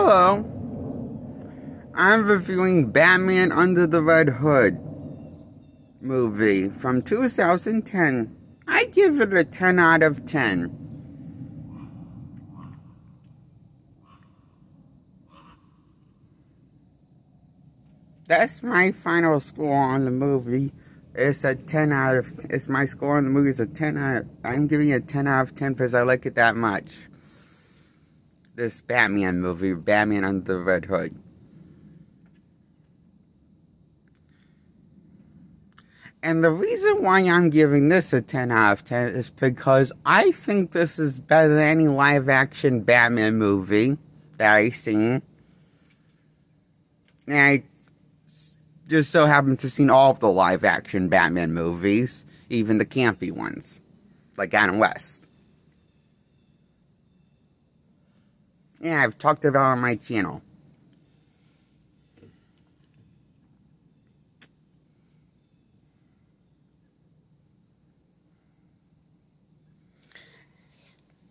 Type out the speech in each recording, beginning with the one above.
Hello. I'm reviewing Batman Under the Red Hood movie from 2010. I give it a 10 out of 10. That's my final score on the movie. It's a 10 out of, it's my score on the movie is a 10 out of, I'm giving it a 10 out of 10 because I like it that much. This Batman movie, Batman Under the Red Hood. And the reason why I'm giving this a 10 out of 10 is because I think this is better than any live-action Batman movie that I've seen. And I just so happen to have seen all of the live-action Batman movies, even the campy ones, like Adam West. Yeah, I've talked about it on my channel.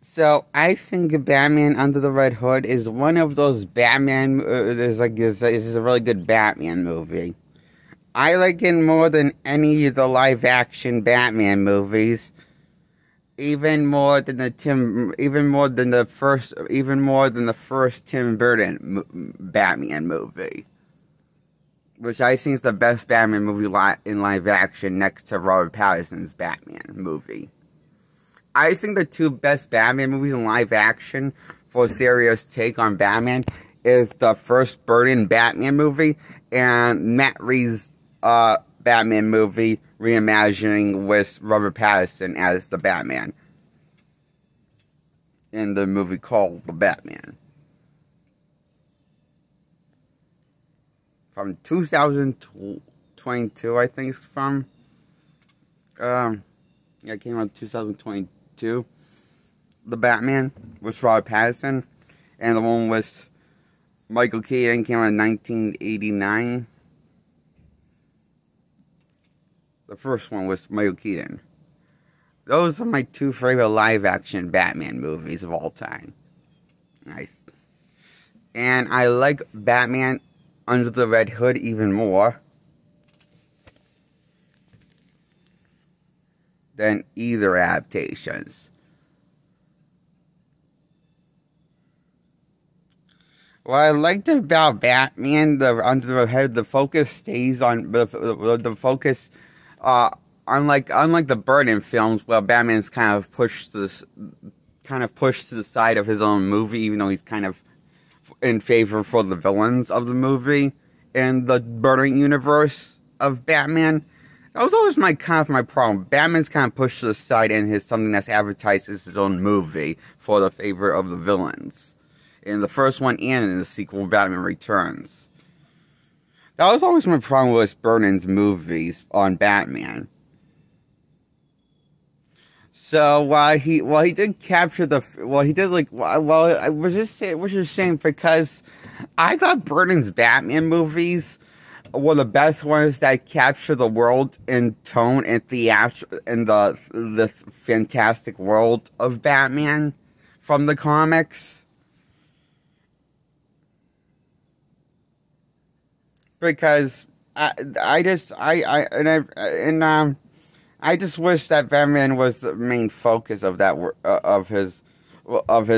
So, I think Batman Under the Red Hood is one of those Batman, this is a really good Batman movie. I like it more than any of the live-action Batman movies. Even more than the first Tim Burton Batman movie. Which I think is the best Batman movie in live action next to Robert Pattinson's Batman movie. I think the two best Batman movies in live action for a serious take on Batman is the first Burton Batman movie and Matt Reeves' Batman movie reimagining with Robert Pattinson as the Batman in the movie called The Batman from 2022, I think it's from. Yeah, it came out in 2022. The Batman with Robert Pattinson, and the one with Michael Keaton came out in 1989. The first one was Michael Keaton. Those are my two favorite live-action Batman movies of all time. And I like Batman Under the Red Hood even more than either adaptations. What I liked about Batman Under the Red Hood, the focus stays on the focus. Unlike the Burton films, where Batman's kind of pushed to the side of his own movie, even though he's kind of in favor for the villains of the movie in the Burton universe of Batman. That was always my problem. Batman's kind of pushed to the side in something that's advertised as his own movie for the favor of the villains in the first one and in the sequel, Batman Returns. That was always my problem with Burton's movies on Batman. So while he did capture it was just saying because I thought Burton's Batman movies were the best ones that capture the world in tone and the fantastic world of Batman from the comics. Because I just wish that Batman was the main focus of his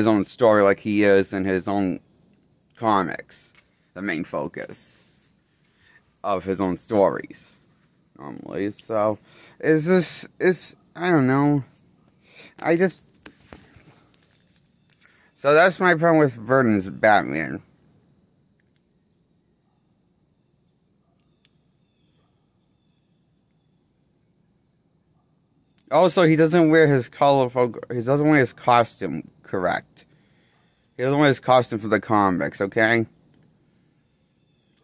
own story, like he is in his own comics. The main focus of his own stories, normally. So I don't know. So that's my problem with Burton's Batman. Also, he doesn't wear his costume correct. He doesn't wear his costume for the comics, okay?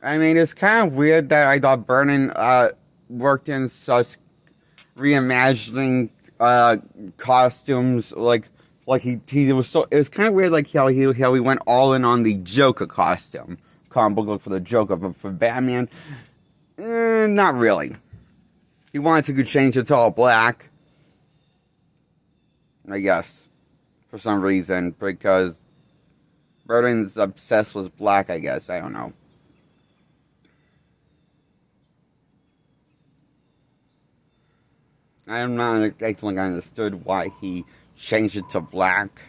I mean, it's kind of weird that I thought Burton worked in such reimagining costumes, like he was so. It was kind of weird, like how he went all in on the Joker costume, comic book look for the Joker, but for Batman, not really. He wanted to change it to all black. I guess, for some reason, because Burton's obsessed with black, I guess. I don't know. I'm not exactly understood why he changed it to black.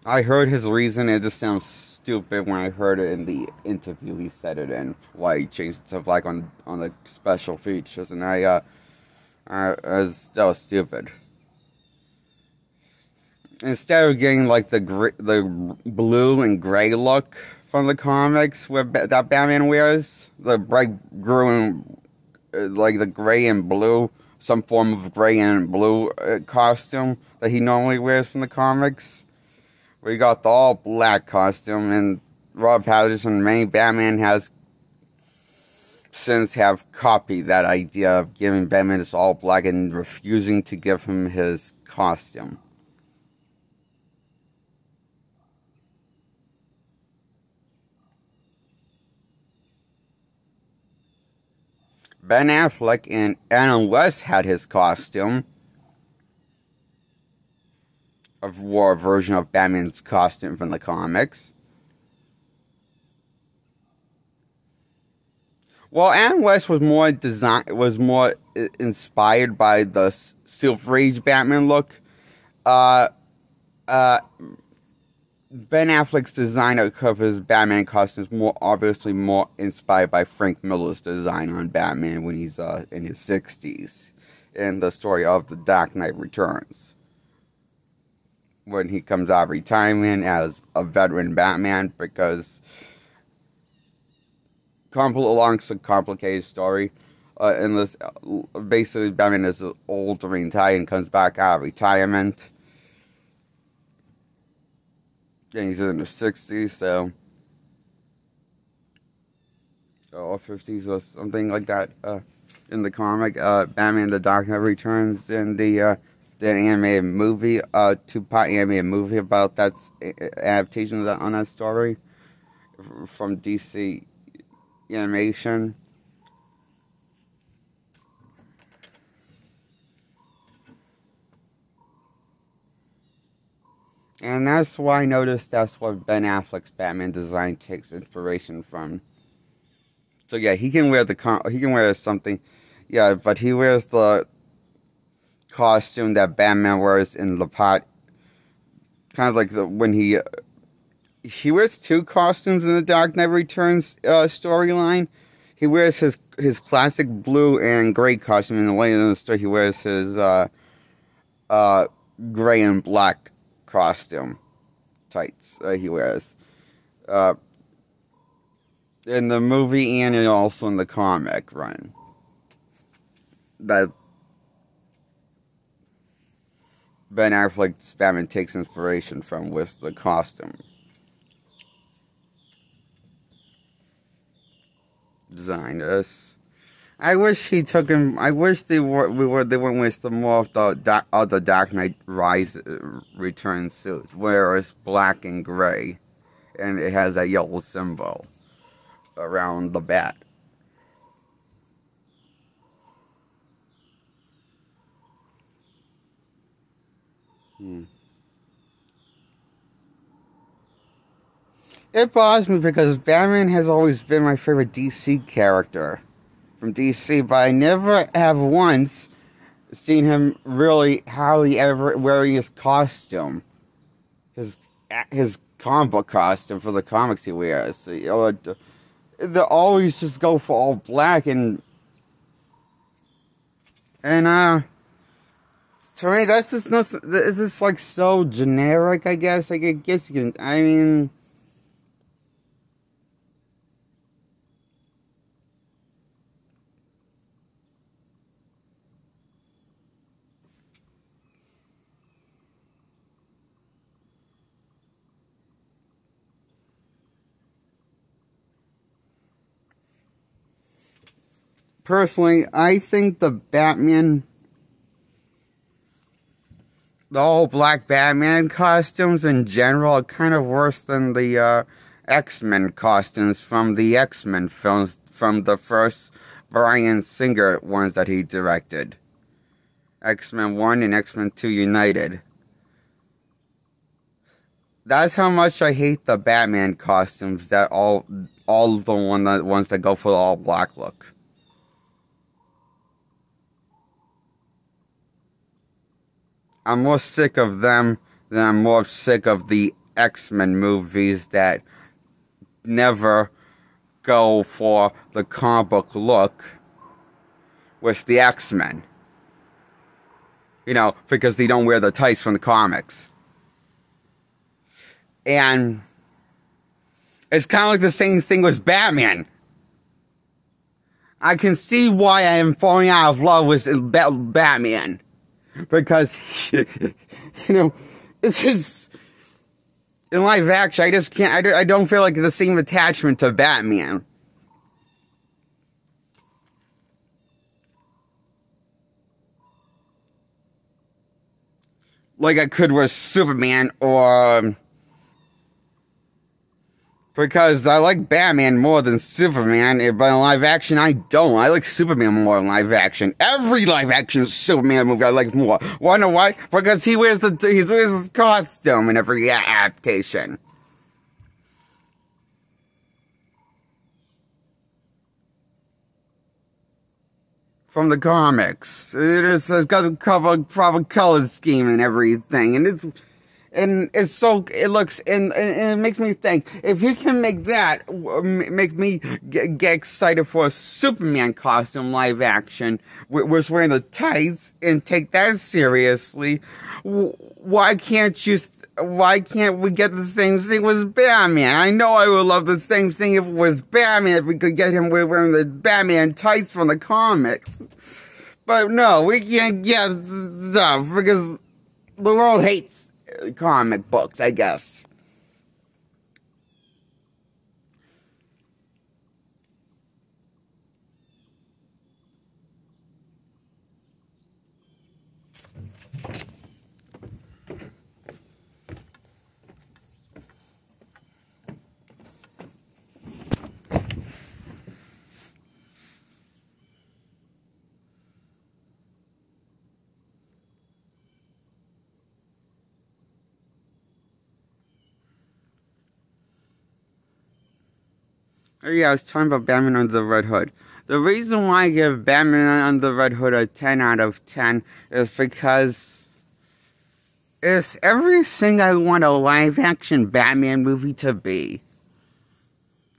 I heard his reason. It just sounds stupid when I heard it in the interview he said it in. Why he changed it to black on the special features, and that was stupid. Instead of getting like the blue and gray look from the comics where that Batman wears, the bright green, like the gray and blue, some form of gray and blue costume that he normally wears from the comics. We got the all black costume, and Rob Patterson, many Batman has since have copied that idea of giving Batman this all black and refusing to give him his costume. Ben Affleck and Adam West had his costume. Wore a version of Batman's costume from the comics. Well, Adam West was more inspired by the Silver Age Batman look. Ben Affleck's design of his Batman costume is obviously more inspired by Frank Miller's design on Batman when he's in his 60s in the story of The Dark Knight Returns, when he comes out of retirement as a veteran Batman, because along some complicated story. In this, basically, Batman is old and retired and comes back out of retirement. And he's in his 60s, so or 50s or something like that. In the comic, Batman: The Dark Knight Returns, and the animated movie, two-part animated movie about that adaptation on that story from DC Animation. And that's why I noticed that's what Ben Affleck's Batman design takes inspiration from. So yeah, he can wear something, yeah, but he wears the costume that Batman wears in the part, kind of like when he wears two costumes in the Dark Knight Returns storyline. He wears his classic blue and gray costume, and later in the story he wears his gray and black costume tights he wears in the movie and also in the comic run that Ben Affleck's Batman takes inspiration from with the costume design. I wish he took him. I wish they went with some more of the Dark Knight Return suit, where it's black and gray, and it has a yellow symbol around the bat. It bothers me because Batman has always been my favorite DC character from DC, but I never have once seen him really hardly ever wearing his costume, his comic book costume for the comics he wears. You know, they always just go for all black and to me that's just not. It's just like so generic. I guess. Like, I guess you can. I mean. Personally, I think the all black Batman costumes in general are kind of worse than the X-Men costumes from the X-Men films, from the first Bryan Singer ones that he directed. X-Men 1 and X-Men 2 United. That's how much I hate the Batman costumes. That all of the ones that go for the all black look. I'm more sick of them than I'm more sick of the X-Men movies that never go for the comic book look with the X-Men. You know, because they don't wear the tights from the comics. And it's kind of like the same thing with Batman. I can see why I am falling out of love with Batman. Because, you know, it's just, in live action, I just can't, I don't feel like the same attachment to Batman. Like I could with Superman or... Because I like Batman more than Superman, but in live action, I don't. I like Superman more in live action. Every live action Superman movie I like more. Wanna know why? Because he wears his costume in every adaptation. From the comics. It's got a proper color scheme and everything, and it's so, it looks, and it makes me think, if you can make that, make me get excited for a Superman costume live action, was wearing the tights, and take that seriously, why can't we get the same thing with Batman? I know I would love the same thing if it was Batman, if we could get him wearing the Batman tights from the comics. But no, we can't get stuff, because the world hates comic books, I guess. Oh yeah, I was talking about Batman Under the Red Hood. The reason why I give Batman Under the Red Hood a 10 out of 10 is because it's everything I want a live-action Batman movie to be.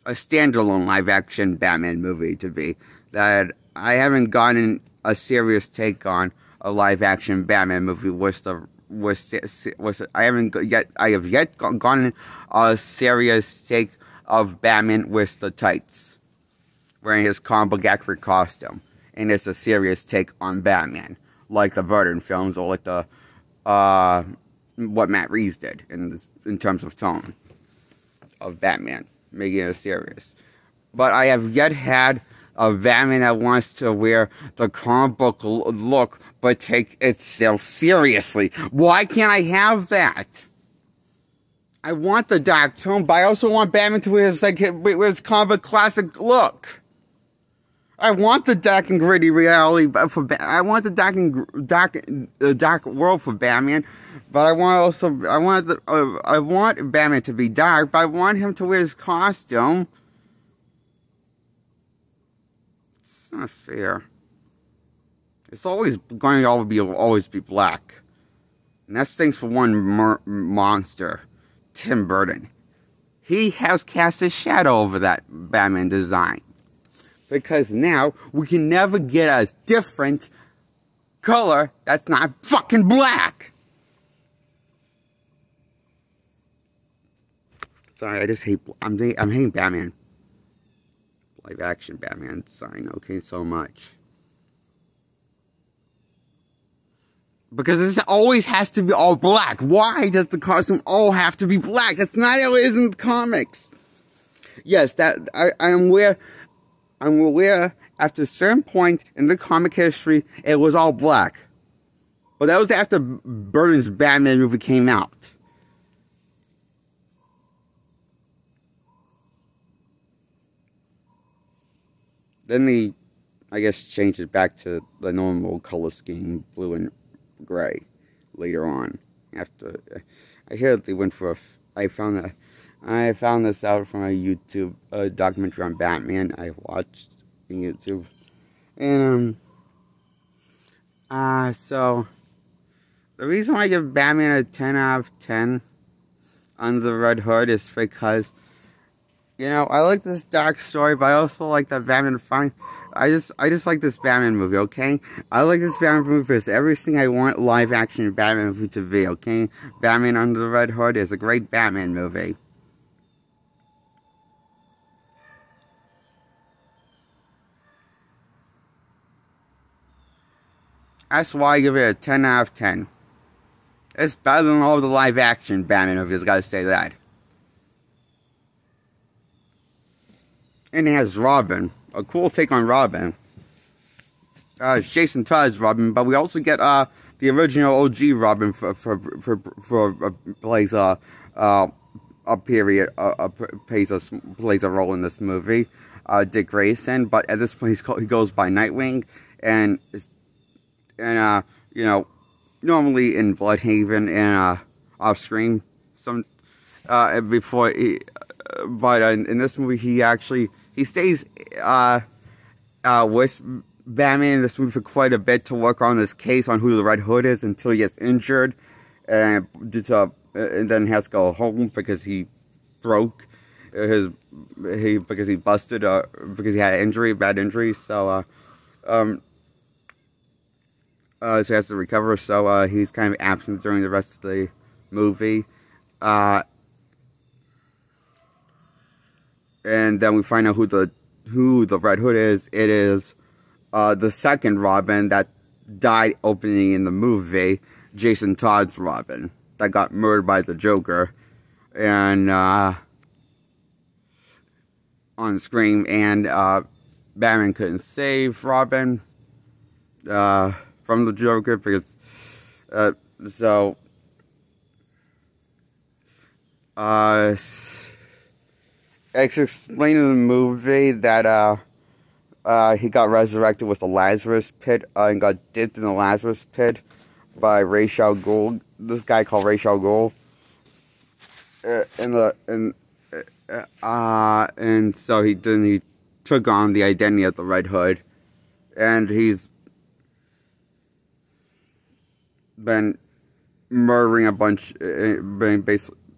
A standalone live-action Batman movie to be. That I haven't gotten a serious take on a live-action Batman movie I have yet gotten a serious take of Batman with the tights, wearing his comic book accurate costume, and it's a serious take on Batman, like the Burton films or like the what Matt Reeves did in terms of tone of Batman, making it serious. But I have yet had a Batman that wants to wear the comic book look, but take itself seriously. Why can't I have that? I want the dark tone, but I also want Batman to wear his comic book classic look. I want the dark and gritty reality I want the dark world for Batman, but I want Batman to be dark, but I want him to wear his costume. It's not fair. It's always going to always be black, and that's thanks for one monster. Tim Burton. He has cast a shadow over that Batman design. Because now, we can never get a different color that's not fucking black. Sorry, I just hate, I'm hating Batman. Live action Batman design, okay, so much. Because it always has to be all black. Why does the costume all have to be black? That's not how it is in the comics. Yes, I'm aware after a certain point in the comic history, it was all black. But that was after Burton's Batman movie came out. Then they, I guess, changed it back to the normal color scheme, blue and gray, later on. After, I hear that they went for I found this out from a YouTube documentary on Batman I watched on YouTube. And so the reason why I give Batman a 10 out of 10 Under the Red Hood is because, you know, I like this dark story, but I also like that Batman fine. I just like this Batman movie, okay? I like this Batman movie because everything I want live action Batman movie to be, okay? Batman Under the Red Hood is a great Batman movie. That's why I give it a 10 out of 10. It's better than all the live action Batman movies, gotta say that. And it has Robin. A cool take on Robin. It's Jason Todd's Robin, but we also get the original OG Robin for plays a period plays a role in this movie. Dick Grayson, but at this point he goes by Nightwing, and you know, normally in Bloodhaven and off-screen before he, but in this movie he stays with Batman in this movie for quite a bit to work on this case on who the Red Hood is until he gets injured, and then has to go home because he broke because he busted because he had an bad injury, so so he has to recover, so he's kind of absent during the rest of the movie. And then we find out who the Red Hood is. It is the second Robin that died opening in the movie, Jason Todd's Robin, that got murdered by the Joker, and on screen, and Batman couldn't save Robin from the Joker because it's explained in the movie that he got resurrected with the Lazarus Pit and got dipped in the Lazarus Pit by Ra's al Ghul. This guy called Ra's al Ghul, and so he took on the identity of the Red Hood, and he's been murdering a bunch, been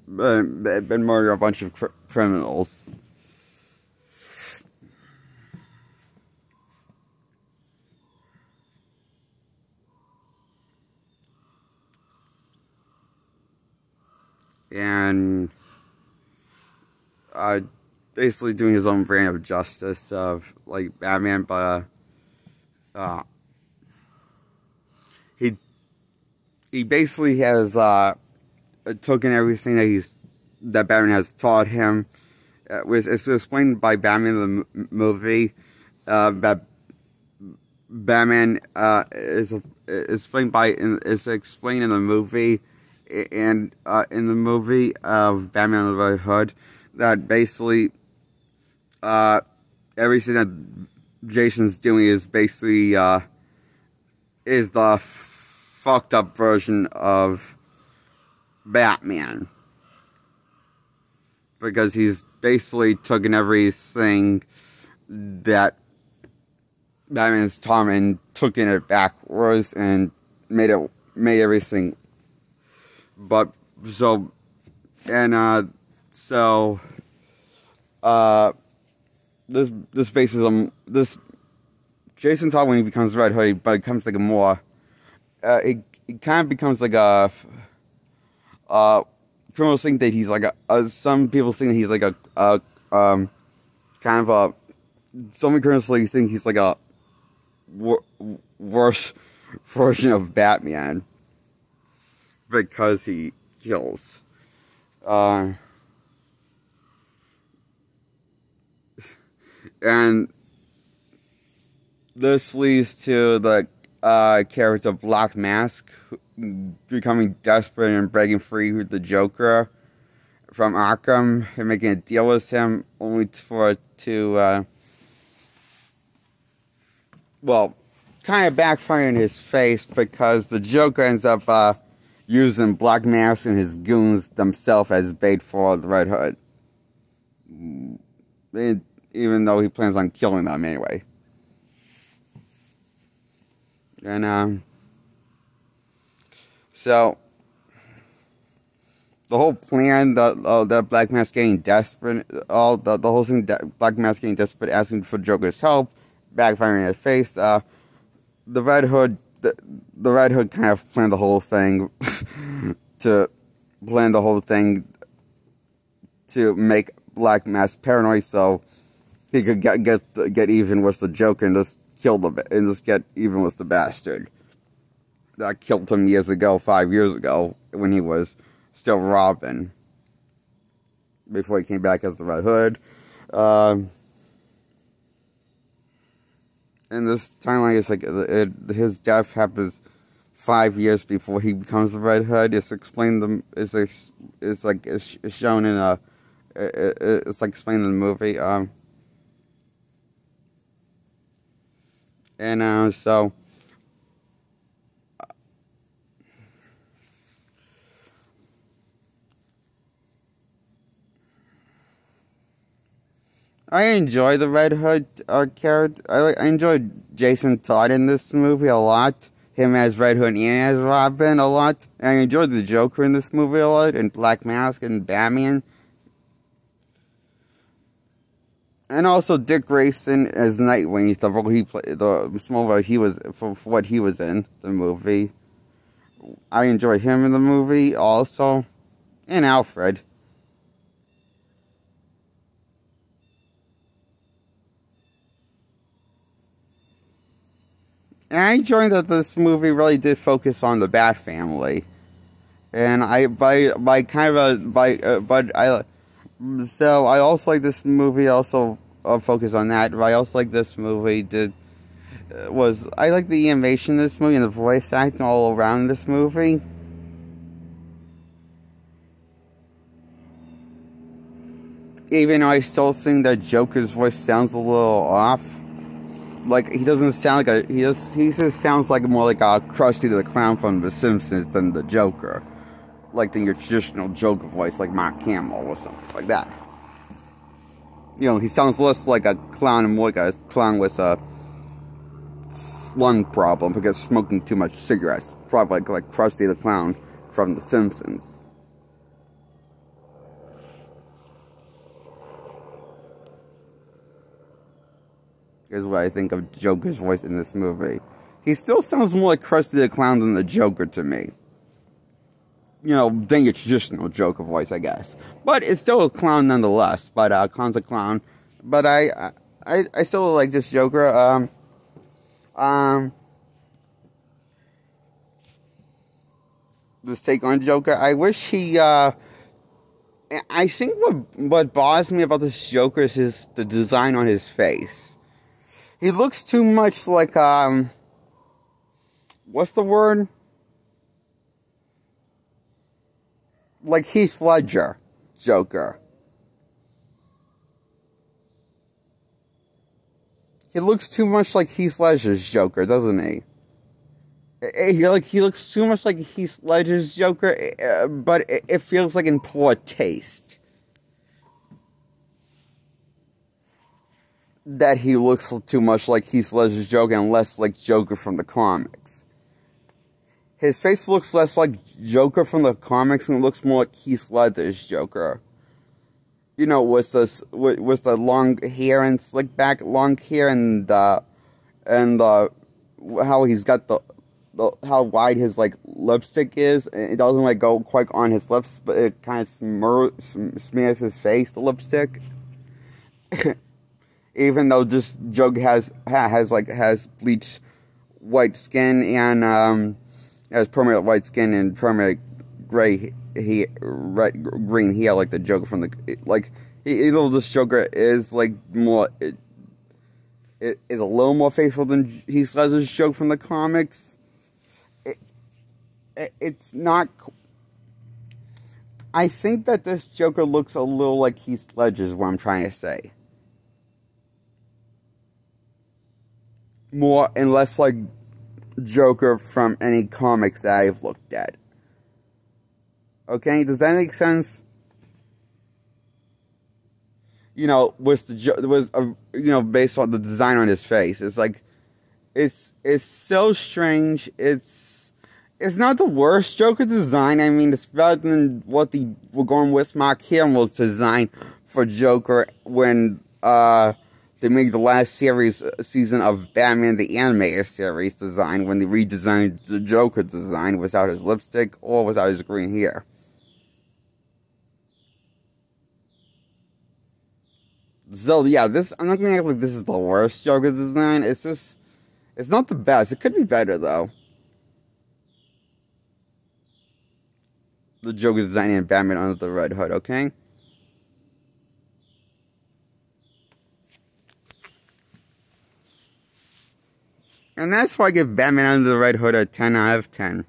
murdering a bunch of criminals. And basically doing his own brand of justice of like Batman, but he basically has taken everything that Batman has taught him. It's explained by Batman in the movie that Batman is explained in the movie, and in the movie of Batman and the Red Hood, that basically everything that Jason's doing is basically is the fucked up version of Batman, because he's basically taken everything that Batman's taught him and took it backwards and made everything. But so this bases this Jason Todd, when he becomes Red Hood, but it becomes like a more it kind of becomes like a criminals think that he's like some people think that he's like kind of a, some criminals think he's like a worse version of Batman because he kills. And this leads to the character Black Mask becoming desperate and breaking free with the Joker from Arkham and making a deal with him, only to well, kind of backfire in his face, because the Joker ends up using Black Mask and his goons themselves as bait for the Red Hood. Even though he plans on killing them anyway. And, so, the whole plan, that Black Mask getting desperate, the whole thing, Black Mask getting desperate, asking for Joker's help, backfiring in his face, the Red Hood kind of planned the whole thing, to make Black Mask paranoid, so he could get even with the Joker and just get even with the bastard that killed him 5 years ago, when he was still Robin, before he came back as the Red Hood. And this timeline is like his death happens 5 years before he becomes the Red Hood. It's explained it's shown in it's like explained in the movie. So I enjoy the Red Hood character. I enjoy Jason Todd in this movie a lot. Him as Red Hood and as Robin a lot. And I enjoyed the Joker in this movie a lot, and Black Mask and Batman. And also Dick Grayson as Nightwing, the role he played, the small role he was for what he was in the movie. I enjoyed him in the movie also, and Alfred. And I enjoyed that this movie really did focus on the Bat family, and so I also like this movie. Also focus on that. But I also like this movie. I like the animation in this movie and the voice acting all around this movie. Even though I still think that Joker's voice sounds a little off. Like, he doesn't sound like he just sounds like more like a Krusty the Clown from The Simpsons than the Joker. Like your traditional Joker voice, like Mark Hamill or something like that. You know, he sounds less like a clown and more like a clown with a lung problem because smoking too much cigarettes. Probably like Krusty the Clown from The Simpsons. Is what I think of Joker's voice in this movie. He still sounds more like Krusty the Clown than the Joker to me. You know, than your traditional Joker voice, I guess. But it's still a clown nonetheless. But clown's a clown. But I still like this Joker. This take on Joker. I wish he. I think what bothers me about this Joker is the design on his face. He looks too much like, what's the word? Like Heath Ledger, Joker. He looks too much like Heath Ledger's Joker, doesn't he? He looks too much like Heath Ledger's Joker, but it feels like in poor taste. That he looks too much like Heath Ledger's Joker and less like Joker from the comics. His face looks less like Joker from the comics and looks more like Heath Ledger's Joker. You know, with the long hair and slick back long hair and how he's got how wide his like lipstick is. It doesn't like go quite on his lips, but it kind of smears his face, the lipstick. Even though this Joker has bleached white skin and has permanent white skin and permanent green hair like the Joker from the even though this Joker is like more it is a little more faithful than Heath Ledger's Joker from the comics. It's not. I think that this Joker looks a little like Heath Ledger's. What I'm trying to say. More and less like Joker from any comics that I've looked at. Okay, does that make sense? You know, based on the design on his face, it's like, it's so strange. It's not the worst Joker design. I mean, it's better than what we're going with Mark Hamill's design for Joker when they made the last season of Batman the Animated Series design, when they redesigned the Joker design without his lipstick or without his green hair. So yeah, I'm not gonna act like this is the worst Joker design. It's not the best. It could be better though. The Joker design and Batman Under the Red Hood, okay? And that's why I give Batman Under the Red Hood a 10 out of 10.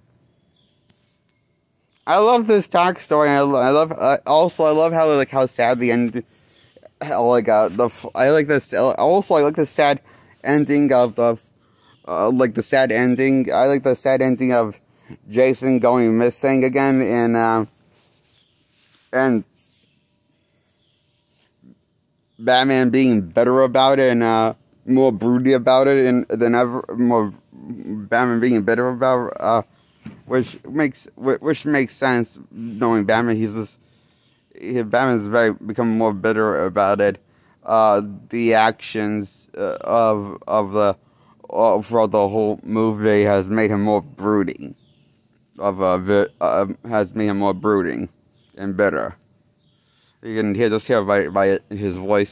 I love this talk story. I love how sad the end. I like this. Also, I like the sad ending of the sad ending. I like the sad ending of Jason going missing again, and Batman being better about it and more broody about it than ever. More Batman being better about which makes sense, knowing Batman. Batman's become more bitter about it. The actions for the whole movie has made him more brooding. Has made him more brooding and bitter. You can just hear by his voice.